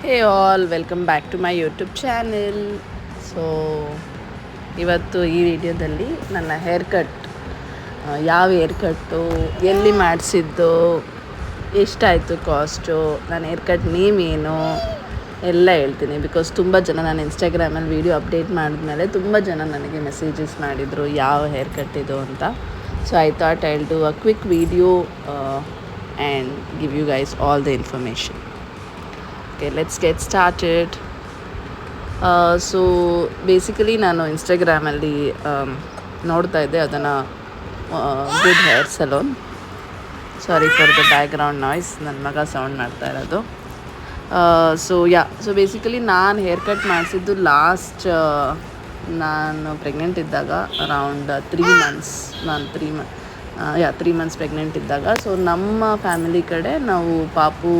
Hey all welcome back to my YouTube channel. So ಇವತ್ತು ಈ ವಿಡಿಯೋದಲ್ಲಿ ನನ್ನ ಹೇರ್ ಕಟ್, ಯಾವ ಹೇರ್ ಕಟ್ಟು, ಎಲ್ಲಿ ಮಾಡಿಸಿದ್ದು, ಎಷ್ಟಾಯಿತು ಕಾಸ್ಟು, ನನ್ನ ಹೇರ್ ಕಟ್ ನೇಮ್ ಏನು ಎಲ್ಲ ಹೇಳ್ತೀನಿ. ಬಿಕಾಸ್ ತುಂಬ ಜನ ನಾನು ಇನ್ಸ್ಟಾಗ್ರಾಮಲ್ಲಿ ವೀಡಿಯೋ ಅಪ್ಡೇಟ್ ಮಾಡಿದ್ಮೇಲೆ ತುಂಬ ಜನ ನನಗೆ ಮೆಸೇಜಸ್ ಮಾಡಿದರು ಯಾವ ಹೇರ್ ಕಟ್ ಇದು ಅಂತ. So I thought I will do a quick video and give you guys all the information. Okay, let's get started. So basically ನಾನು ಇನ್ಸ್ಟಾಗ್ರಾಮಲ್ಲಿ ನೋಡ್ತಾ ಇದ್ದೆ ಅದನ್ನು, good hair salon. Sorry for the background noise, ನನ್ನ ಮಗ sound ಮಾಡ್ತಾ ಇರೋದು. So basically ನಾನು ಹೇರ್ ಕಟ್ ಮಾಡಿಸಿದ್ದು ಲಾಸ್ಟ್, ನಾನು ಪ್ರೆಗ್ನೆಂಟ್ ಇದ್ದಾಗ ಅರೌಂಡ್ 3 ಮಂತ್ಸ್, ನಾನು 3 ಮಂತ್ಸ್ ಪ್ರೆಗ್ನೆಂಟ್ ಇದ್ದಾಗ. ಸೊ ನಮ್ಮ ಫ್ಯಾಮಿಲಿ ಕಡೆ ನಾವು ಪಾಪು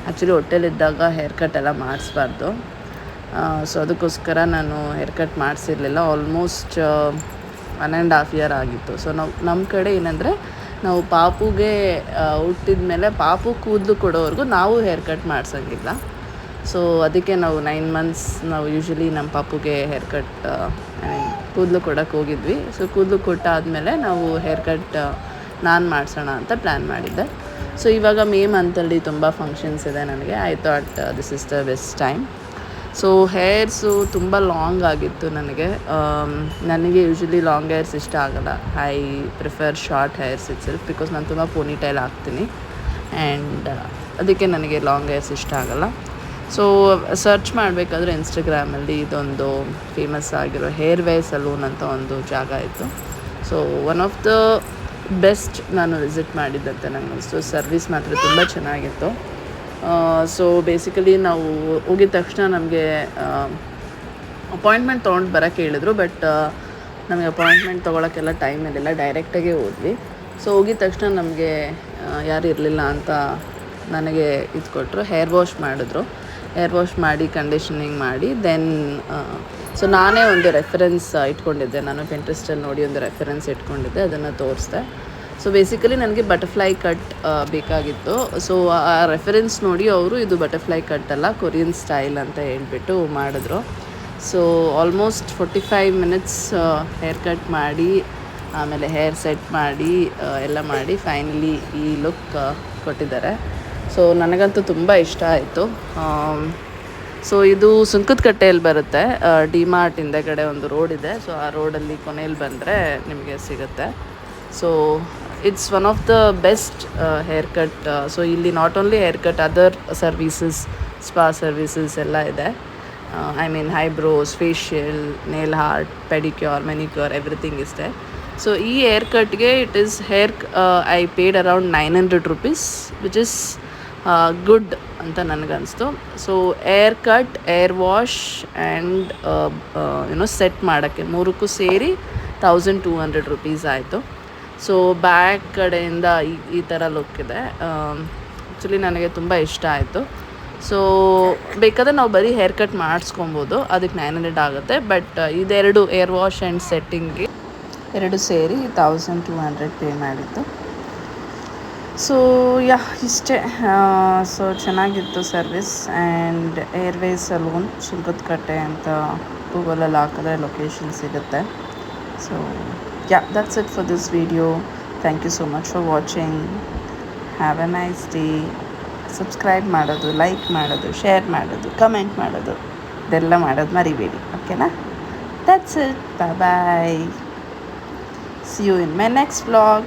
ಆ್ಯಕ್ಚುಲಿ ಹೊಟ್ಟೆಲಿದ್ದಾಗ ಹೇರ್ ಕಟ್ ಎಲ್ಲ ಮಾಡಿಸ್ಬಾರ್ದು. ಸೊ ಅದಕ್ಕೋಸ್ಕರ ನಾನು ಹೇರ್ ಕಟ್ ಮಾಡಿಸಿರಲಿಲ್ಲ. ಆಲ್ಮೋಸ್ಟ್ 1.5 year ಆಗಿತ್ತು. ಸೊ ನಮ್ಮ ಕಡೆ ಏನಂದರೆ, ನಾವು ಪಾಪುಗೆ ಹುಟ್ಟಿದ ಮೇಲೆ ಪಾಪು ಕೂದಲು ಕೊಡೋವರೆಗೂ ನಾವು ಹೇರ್ ಕಟ್ ಮಾಡಿಸೋಂಗಿಲ್ಲ. ಸೊ ಅದಕ್ಕೆ ನಾವು 9 ಮಂತ್ಸ್ ನಾವು ಯೂಶ್ವಲಿ ನಮ್ಮ ಪಾಪುಗೆ ಹೇರ್ ಕಟ್, ಕೂದಲು ಕೊಡೋಕ್ಕೆ ಹೋಗಿದ್ವಿ. ಸೊ ಕೂದಲು ಕೊಟ್ಟಾದಮೇಲೆ ನಾವು ಹೇರ್ ಕಟ್ ನಾನು ಮಾಡಿಸೋಣ ಅಂತ ಪ್ಲ್ಯಾನ್ ಮಾಡಿದ್ದೆ. ಸೊ ಇವಾಗ ಮೇ ಮಂತಲ್ಲಿ ತುಂಬ ಫಂಕ್ಷನ್ಸ್ ಇದೆ ನನಗೆ. I thought this is the best time. So hairs ತುಂಬ ಲಾಂಗ್ ಆಗಿತ್ತು ನನಗೆ. ನನಗೆ ಯೂಶ್ವಲಿ ಲಾಂಗ್ ಹೇರ್ಸ್ ಇಷ್ಟ ಆಗೋಲ್ಲ. I prefer short hairs itself, because ನಾನು ತುಂಬ ಪೋನಿಟೈಲ್ ಹಾಕ್ತೀನಿ ಆ್ಯಂಡ್ ಅದಕ್ಕೆ ನನಗೆ ಲಾಂಗ್ ಹೇರ್ಸ್ ಇಷ್ಟ ಆಗೋಲ್ಲ. ಸೊ ಸರ್ಚ್ ಮಾಡಬೇಕಾದ್ರೆ ಇನ್ಸ್ಟಾಗ್ರಾಮಲ್ಲಿ ಇದೊಂದು ಫೇಮಸ್ ಆಗಿರೋ ಹೇರ್ ವೇ ಸಲೂನ್ ಅಂತ ಒಂದು ಜಾಗ ಇತ್ತು. So one of the best ನಾನು ವಿಸಿಟ್ ಮಾಡಿದ್ದಂತೆ ನನಗನ್ನಿಸ್ತು. ಸರ್ವಿಸ್ ಮಾತ್ರ ತುಂಬ ಚೆನ್ನಾಗಿತ್ತು. ಸೊ ಬೇಸಿಕಲಿ ನಾವು ಹೋಗಿದ ತಕ್ಷಣ ನಮಗೆ ಅಪಾಯಿಂಟ್ಮೆಂಟ್ ತೊಗೊಂಡು ಬರೋಕ್ಕೆ ಹೇಳಿದ್ರು. ಬಟ್ ನಮಗೆ ಅಪಾಯಿಂಟ್ಮೆಂಟ್ ತೊಗೊಳಕ್ಕೆಲ್ಲ ಟೈಮ್ ಇರಲಿಲ್ಲ, ಡೈರೆಕ್ಟಾಗೇ ಹೋದ್ವಿ. ಸೊ ಹೋಗಿದ ತಕ್ಷಣ ನಮಗೆ ಯಾರು ಇರಲಿಲ್ಲ ಅಂತ ನನಗೆ ಇದು ಕೊಟ್ಟರು. ಹೇರ್ ವಾಶ್ ಮಾಡಿದ್ರು. ಹೇರ್ ವಾಶ್ ಮಾಡಿ ಕಂಡೀಷನಿಂಗ್ ಮಾಡಿ ದೆನ್, ಸೊ ನಾನೇ ಒಂದು ರೆಫರೆನ್ಸ್ ಇಟ್ಕೊಂಡಿದ್ದೆ. ನಾನು ಪಿಂಟ್ರೆಸ್ಟಲ್ಲಿ ನೋಡಿ ಒಂದು ರೆಫರೆನ್ಸ್ ಇಟ್ಕೊಂಡಿದ್ದೆ, ಅದನ್ನು ತೋರಿಸ್ದೆ. ಸೊ ಬೇಸಿಕಲಿ ನನಗೆ ಬಟರ್ಫ್ಲೈ ಕಟ್ ಬೇಕಾಗಿತ್ತು. ಸೊ ಆ ರೆಫರೆನ್ಸ್ ನೋಡಿ ಅವರು ಇದು ಬಟರ್ಫ್ಲೈ ಕಟ್ ಅಲ್ಲ, ಕೊರಿಯನ್ ಸ್ಟೈಲ್ ಅಂತ ಹೇಳ್ಬಿಟ್ಟು ಮಾಡಿದ್ರು. So almost 45 minutes hair cut ಮಾಡಿ, ಆಮೇಲೆ ಹೇರ್ ಸೆಟ್ ಮಾಡಿ ಎಲ್ಲ ಮಾಡಿ ಫೈನಲಿ ಈ ಲುಕ್ ಕೊಟ್ಟಿದ್ದಾರೆ. ಸೊ ನನಗಂತೂ ತುಂಬ ಇಷ್ಟ ಆಯಿತು. ಸೊ ಇದು ಸುಂಕದಕಟ್ಟೆಯಲ್ಲಿ ಬರುತ್ತೆ. ಡಿ-ಮಾರ್ಟ್ ಹಿಂದೆಗಡೆ ಒಂದು ರೋಡ್ ಇದೆ. ಸೊ ಆ ರೋಡಲ್ಲಿ ಕೊನೆಯಲ್ಲಿ ಬಂದರೆ ನಿಮಗೆ ಸಿಗುತ್ತೆ. So it's one of the best haircut. So ಇಲ್ಲಿ not only haircut, other services, spa services ಎಲ್ಲ ಇದೆ. I mean eyebrows, facial, nail art, pedicure, manicure, everything is there. So ಈ ಹೇರ್ ಕಟ್ಗೆ it is I paid around 900 rupees, which is good ಅಂತ ನನಗನ್ನಿಸ್ತು. So haircut, hair wash and set ಮಾಡೋಕ್ಕೆ ಮೂರಕ್ಕೂ ಸೇರಿ 1200 rupees ಆಯಿತು. ಸೊ ಬ್ಯಾಕ್ ಕಡೆಯಿಂದ ಈ ಥರ ಲುಕ್ ಇದೆ. ಆ್ಯಕ್ಚುಲಿ ನನಗೆ ತುಂಬ ಇಷ್ಟ ಆಯಿತು. ಸೊ ಬೇಕಾದರೆ ನಾವು ಬರೀ ಹೇರ್ ಕಟ್ ಮಾಡಿಸ್ಕೊಬೋದು, ಅದಕ್ಕೆ 900 ಆಗುತ್ತೆ. ಬಟ್ ಇದೆರಡು ಏರ್ ವಾಶ್ ಆ್ಯಂಡ್ ಸೆಟ್ಟಿಂಗ್ಗೆ ಎರಡು ಸೇರಿ 1200 ಪೇ ಮಾಡಿತ್ತು. ಸೊ ಇಷ್ಟೇ. ಸೊ ಚೆನ್ನಾಗಿತ್ತು service. And airway salon Sunkadakatte ಅಂತ ಗೂಗಲಲ್ಲಿ ಹಾಕಿದ್ರೆ ಲೊಕೇಶನ್ ಸಿಗುತ್ತೆ. So that's it for this video. Thank you so much for watching. Have a nice day. Subscribe ಮಾಡೋದು, ಲೈಕ್ ಮಾಡೋದು, ಶೇರ್ ಮಾಡೋದು, ಕಮೆಂಟ್ ಮಾಡೋದು, ಇದೆಲ್ಲ ಮಾಡೋದು ಮರಿಬೇಡಿ. ಓಕೆನಾ? That's it. Bye bye. See you in my next vlog.